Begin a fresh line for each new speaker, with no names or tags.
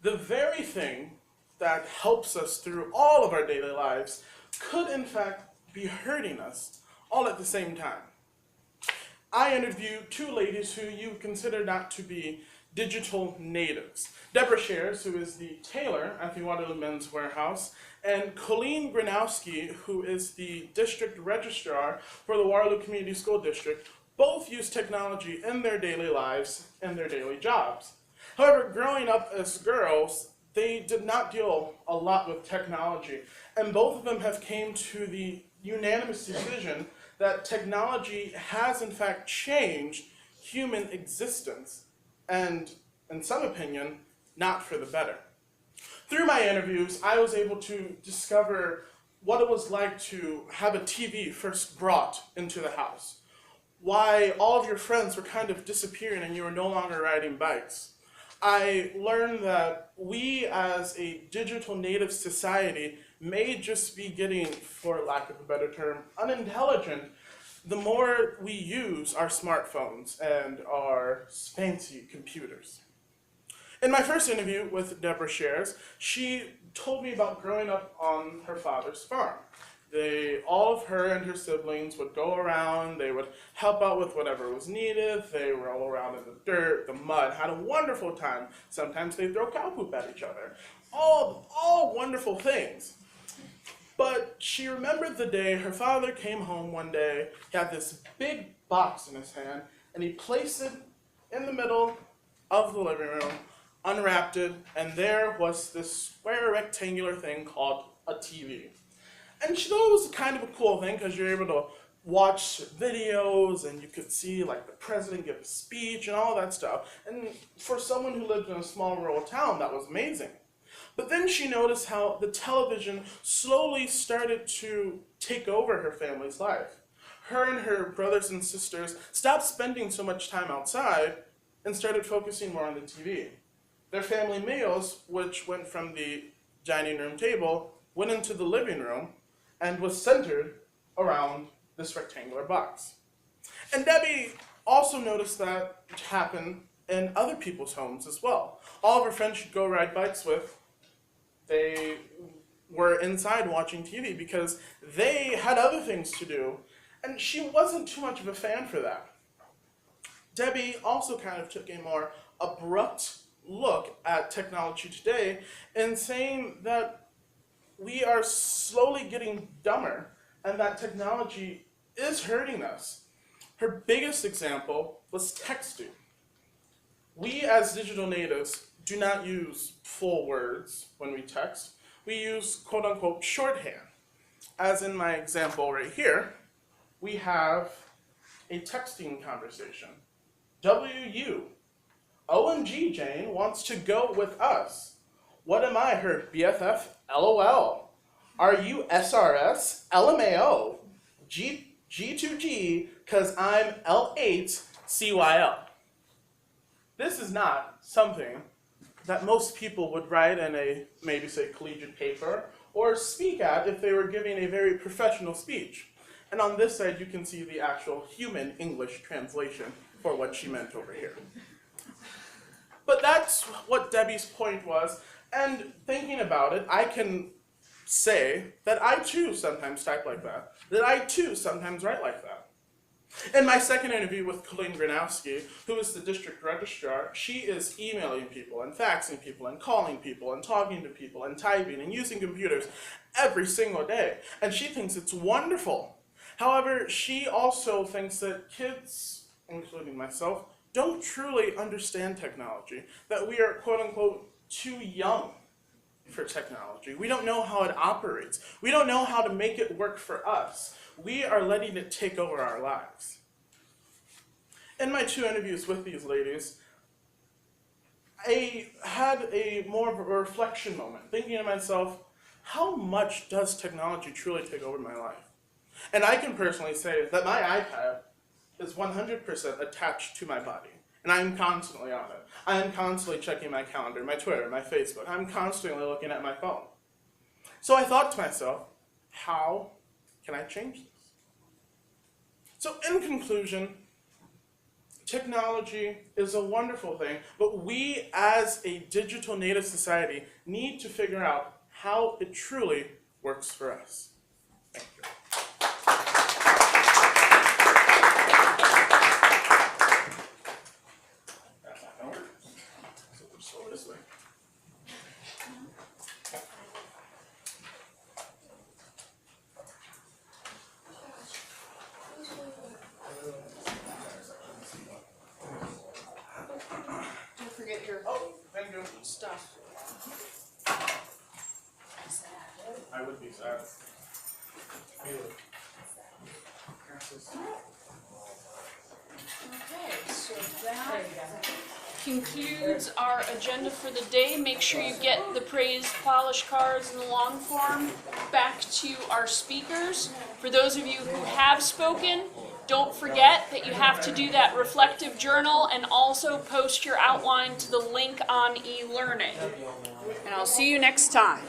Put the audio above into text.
the very thing that helps us through all of our daily lives could in fact be hurting us all at the same time. I interviewed two ladies who you consider not to be digital natives. Deborah Shares, who is the tailor at the Waterloo Men's Warehouse, and Colleen Granowski, who is the district registrar for the Waterloo Community School District, both use technology in their daily lives and their daily jobs. However, growing up as girls, they did not deal a lot with technology, and both of them have came to the unanimous decision that technology has in fact changed human existence, and in some opinion, not for the better. Through my interviews, I was able to discover what it was like to have a TV first brought into the house, why all of your friends were kind of disappearing and you were no longer riding bikes. I learned that we as a digital native society may just be getting, for lack of a better term, unintelligent the more we use our smartphones and our fancy computers. In my first interview with Deborah Shares, she told me about growing up on her father's farm. All of her and her siblings would go around, they would help out with whatever was needed, they roll around in the dirt, the mud, had a wonderful time. Sometimes they'd throw cow poop at each other. All wonderful things. But she remembered the day her father came home one day, he had this big box in his hand, and he placed it in the middle of the living room, unwrapped it, and there was this square rectangular thing called a TV. And she thought it was kind of a cool thing because you're able to watch videos and you could see like the president give a speech and all that stuff. And for someone who lived in a small rural town, that was amazing. But then she noticed how the television slowly started to take over her family's life. Her and her brothers and sisters stopped spending so much time outside and started focusing more on the TV. Their family meals, which went from the dining room table, went into the living room and was centered around this rectangular box. And Debbie also noticed that happen in other people's homes as well. All of her friends she'd go ride bikes with, they were inside watching TV because they had other things to do, and she wasn't too much of a fan for that. Debbie also kind of took a more abrupt look at technology today in saying that we are slowly getting dumber and that technology is hurting us. Her biggest example was texting. We as digital natives do not use full words when we text. We use quote unquote shorthand. As in my example right here, we have a texting conversation. WU. OMG, Jane wants to go with us. What am I, her BFF? LOL. Are you SRS? LMAO. G2G, cause I'm L8 CYL. This is not something that most people would write in a, maybe say, collegiate paper, or speak at if they were giving a very professional speech. And on this side, you can see the actual human English translation for what she meant over here. But that's what Debbie's point was, and thinking about it, I can say that I too sometimes type like that I too sometimes write like that. In my second interview with Colleen Granowski, who is the district registrar, she is emailing people and faxing people and calling people and talking to people and typing and using computers every single day. And she thinks it's wonderful. However, she also thinks that kids, including myself, don't truly understand technology, that we are quote unquote too young for technology. We don't know how it operates. We don't know how to make it work for us. We are letting it take over our lives. In my two interviews with these ladies, I had a more of a reflection moment, thinking to myself, how much does technology truly take over my life? And I can personally say that my iPad is 100% attached to my body, and I'm constantly on it. I am constantly checking my calendar, my Twitter, my Facebook. I'm constantly looking at my phone. So I thought to myself, how can I change this? So in conclusion, Technology is a wonderful thing, but we as a digital native society need to figure out how it truly works for us. Thank you. That's not gonna work. So we'll just go this way.
Don't forget your
Thank you.
stuff.
I would be sad.
Okay, so that concludes our agenda for the day. Make sure you get the praise polish cards in the long form back to our speakers. For those of you who have spoken, don't forget that you have to do that reflective journal and also post your outline to the link on e-learning. And I'll see you next time.